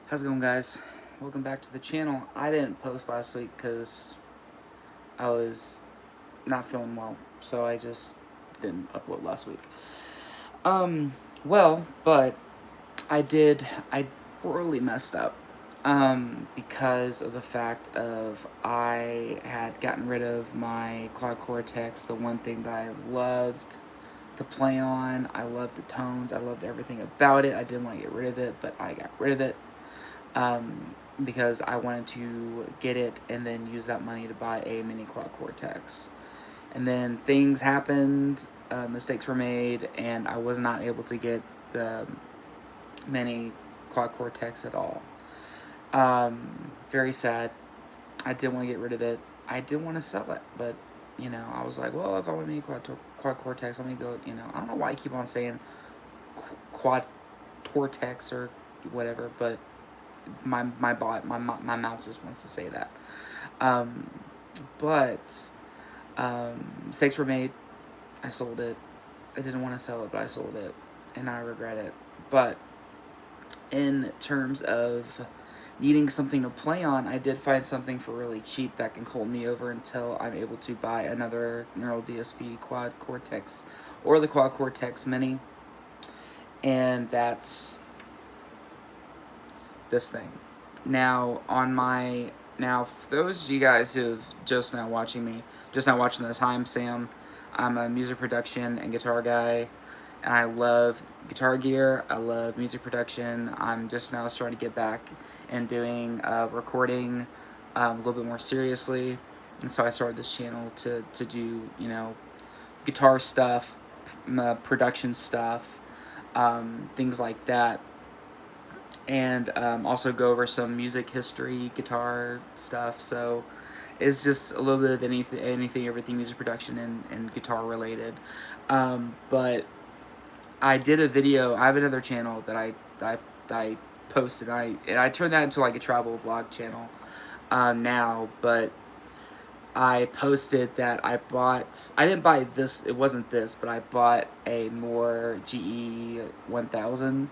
How's it going, guys? Welcome back to the channel. I didn't post last week because I was not feeling well, so I just didn't upload last week. Um, but I did. I royally messed up. Because of the fact of I had gotten rid of my quad cortex, the one thing that I loved to play on. I loved the tones. I loved everything about it. I didn't want to get rid of it, but I got rid of it. Because I wanted to get it and then use that money to buy a mini quad cortex. And then things happened, mistakes were made, and I was not able to get the mini quad cortex at all. Very sad. I didn't want to get rid of it. I didn't want to sell it, but I was like, well, if I want a mini quad cortex, let me go. I don't know why I keep on saying quad cortex or whatever, but my mouth just wants to say that. Um, but Mistakes were made. I sold it. I didn't want to sell it, but I sold it, and I regret it. But in terms of needing something to play on, I did find something for really cheap that can hold me over until I'm able to buy another Neural DSP Quad Cortex or the Quad Cortex Mini, and that's this thing. Now, for those of you guys who've just now watching this, hi, I'm Sam. I'm a music production and guitar guy, and I love guitar gear. I love music production. I'm just now starting to get back and doing recording a little bit more seriously, and so I started this channel to do guitar stuff, production stuff, things like that, and also go over some music history, guitar stuff. So it's just a little bit of anything, everything music production and guitar related. But I did a video. I have another channel that I posted. I turned that into like a travel vlog channel now, but I posted that I didn't buy this, it wasn't this, but I bought a more GE 1000,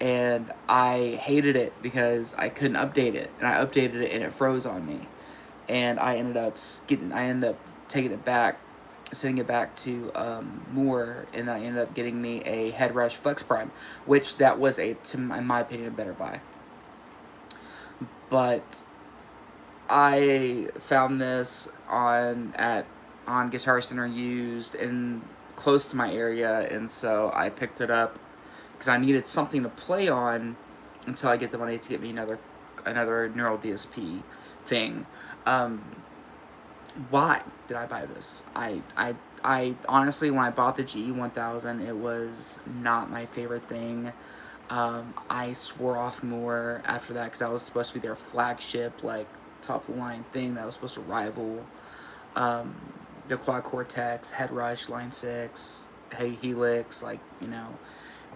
and I hated it because I couldn't update it, and I updated it and it froze on me, and I ended up taking it back, sending it back to Moore, and I ended up getting me a Headrush Flex Prime, which that was in my opinion, a better buy. But I found this on Guitar Center used and close to my area, and so I picked it up because I needed something to play on until I get the money to get me another Neural DSP thing. Why did I buy this? I honestly, when I bought the GE 1000, it was not my favorite thing. I swore off more after that because that was supposed to be their flagship, like, top of the line thing that was supposed to rival the Quad Cortex, Headrush, Line 6, Helix,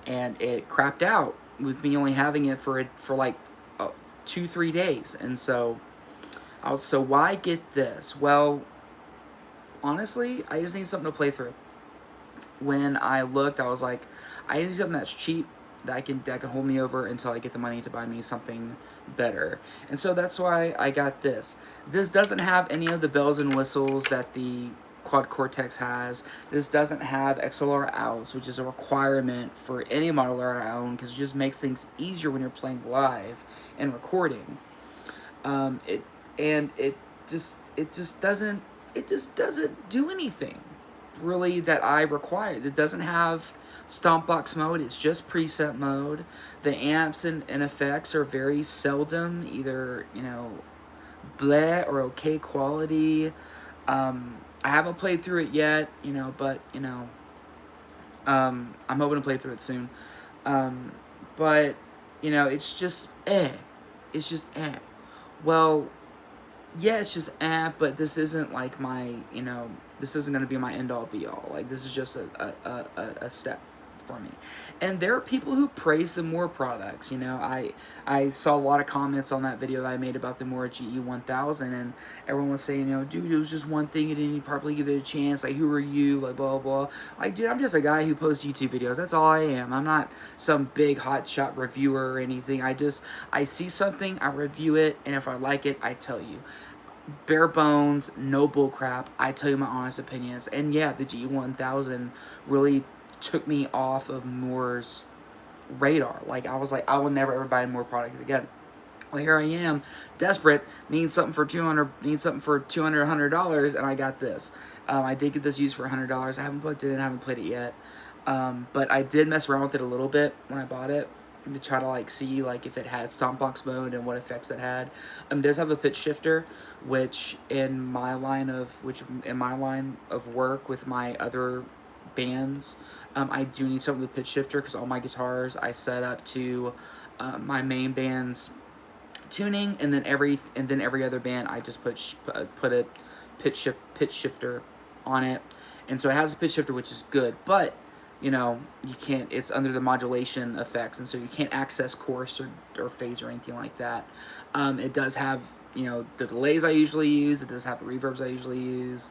and it crapped out with me only having it for like 2-3 days. And so so why get this? Well, honestly, I just need something to play through. When I looked, I was like, I need something that's cheap, that can hold me over until I get the money to buy me something better. And so that's why I got this. This doesn't have any of the bells and whistles that the Quad Cortex has. This doesn't have XLR outs, which is a requirement for any modeler I own, because it just makes things easier when you're playing live and recording. It just doesn't do anything really that I required. It doesn't have stomp box mode. It's just preset mode. The amps and effects are very seldom either bleh or okay quality. I haven't played through it yet, but I'm hoping to play through it soon. But it's just It's just Well, yeah, it's just but this isn't like my, this isn't going to be my end all be all. Like, this is just a step for me. And there are people who praise the Moore products. You know, I saw a lot of comments on that video that I made about the Moore GE1000, and everyone was saying, you know, dude, it was just one thing, and didn't probably give it a chance. Like, who are you? Like, blah, blah, blah. Like, dude, I'm just a guy who posts YouTube videos. That's all I am. I'm not some big hotshot reviewer or anything. I see something, I review it, and if I like it, I tell you. Bare bones, no bull crap. I tell you my honest opinions. And yeah, the G1000 really took me off of Moore's radar. Like, I was like, I will never ever buy a Moore product again. Well, here I am, desperate, need something for $200, $100, and I got this. I did get this used for $100. I haven't plugged it in, I haven't played it yet. But I did mess around with it a little bit when I bought it, to try to like see like if it had stomp box mode and what effects it had. It does have a pitch shifter, which in my line of work with my other bands, I do need something with pitch shifter, because all my guitars I set up to my main band's tuning, and then every other band I just put a pitch shifter on it, and so it has a pitch shifter, which is good, but you know, you can't, it's under the modulation effects, and so you can't access chorus or phase or anything like that. It does have, you know, the delays I usually use, it does have the reverbs I usually use.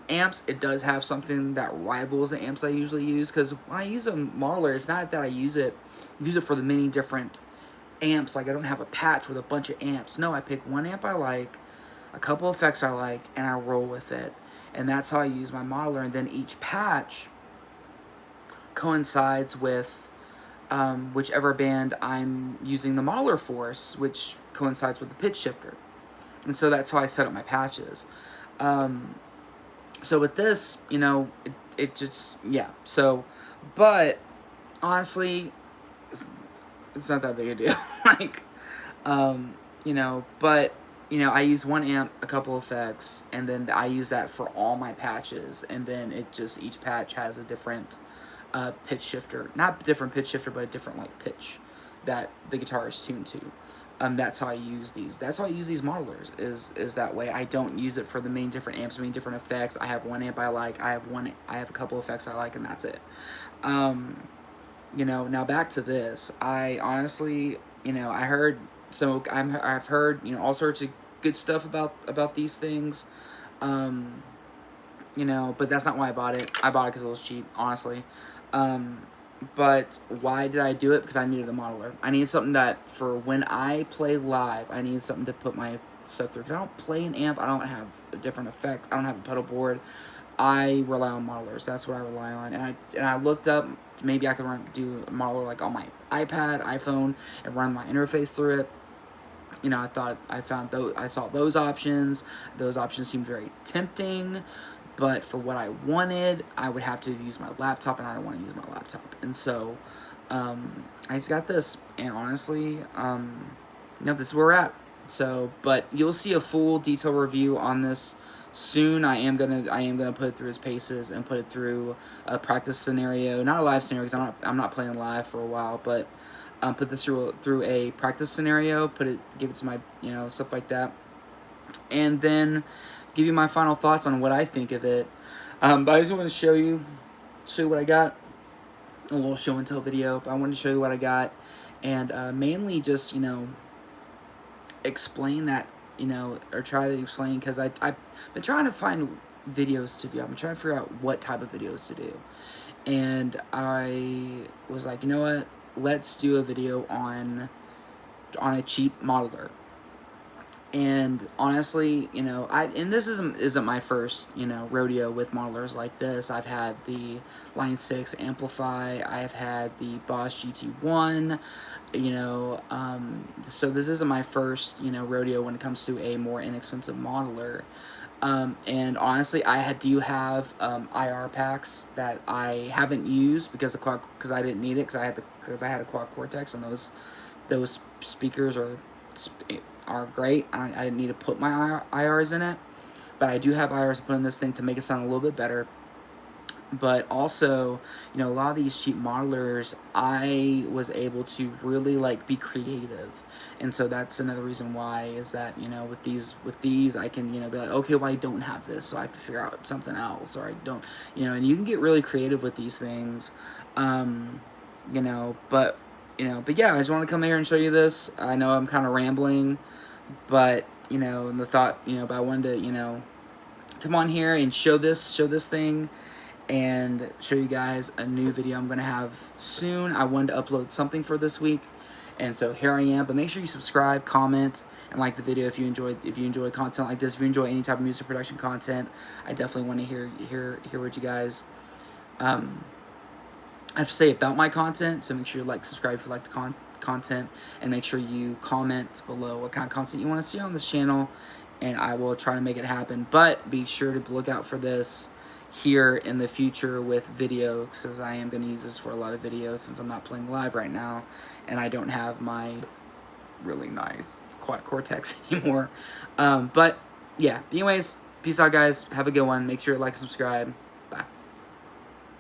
Amps, it does have something that rivals the amps I usually use, because when I use a modeler, it's not that I use it for the many different amps. Like, I don't have a patch with a bunch of amps. No, I pick one amp I like, a couple effects I like, and I roll with it. And that's how I use my modeler, and then each patch coincides with whichever band I'm using the modeler for, which coincides with the pitch shifter. And so that's how I set up my patches. So with this, you know, it just, yeah. So, but honestly, it's not that big a deal. Like, you know, but, you know, I use one amp, a couple effects, and then I use that for all my patches, and then it just, each patch has a different pitch shifter, not different pitch shifter, but a different like pitch that the guitar is tuned to. That's how I use these. That's how I use these modelers. Is that way. I don't use it for the main different amps, main different effects. I have one amp I like. I have a couple effects I like, and that's it. You know. Now back to this. I honestly, you know, I've heard, you know, all sorts of good stuff about these things. You know, but that's not why I bought it. I bought it because it was cheap, honestly. But why did I do it? Because I needed a modeler. I needed something that, for when I play live, I needed something to put my stuff through. Because I don't play an amp. I don't have a different effect. I don't have a pedal board. I rely on modelers. That's what I rely on. And I looked up, maybe I could do a modeler like on my iPad, iPhone, and run my interface through it. You know, I saw those options. Those options seemed very tempting. But for what I wanted, I would have to use my laptop, and I don't want to use my laptop. And so, I just got this. And honestly, you know, this is where we're at. So, but you'll see a full detailed review on this soon. I am gonna put it through its paces and put it through a practice scenario, not a live scenario, because I'm not playing live for a while. But put this through a practice scenario. Give it to my, you know, stuff like that, and then give you my final thoughts on what I think of it. But I just want to show you what I got. A little show and tell video, but I wanted to show you what I got, and mainly just, you know, explain that, you know, or try to explain, because I've been trying to find videos to do. I've been trying to figure out what type of videos to do, and I was like, you know what, let's do a video on a cheap modeler. And honestly, you know, and this isn't my first, you know, rodeo with modelers like this. I've had the Line 6 Amplify, I've had the Boss GT1, you know, so this isn't my first, you know, rodeo when it comes to a more inexpensive modeler. And honestly, I do have IR packs that I haven't used because I didn't need it, because I had a Quad Cortex, and those speakers are great. I didn't need to put my IRs in it, but I do have IRs to put in this thing to make it sound a little bit better. But also, you know, a lot of these cheap modelers, I was able to really like be creative. And so that's another reason why, is that, you know, with these I can, you know, be like, okay, well, I don't have this, so I have to figure out something else, or I don't, you know. And you can get really creative with these things. You know, but yeah, I just want to come here and show you this. I know I'm kind of rambling, but, you know, and the thought, you know, but I wanted to, you know, come on here and show this thing, and show you guys a new video I'm gonna have soon. I wanted to upload something for this week, and so here I am. But make sure you subscribe, comment, and like the video if you enjoy content like this. If you enjoy any type of music production content, I definitely want to hear what you guys have to say about my content. So make sure you like, subscribe if you like the content, and make sure you comment below what kind of content you want to see on this channel, and I will try to make it happen. But be sure to look out for this here in the future with video, because I am going to use this for a lot of videos, since I'm not playing live right now and I don't have my really nice quad cortex anymore. But yeah, anyways, peace out guys, have a good one. Make sure to like and subscribe.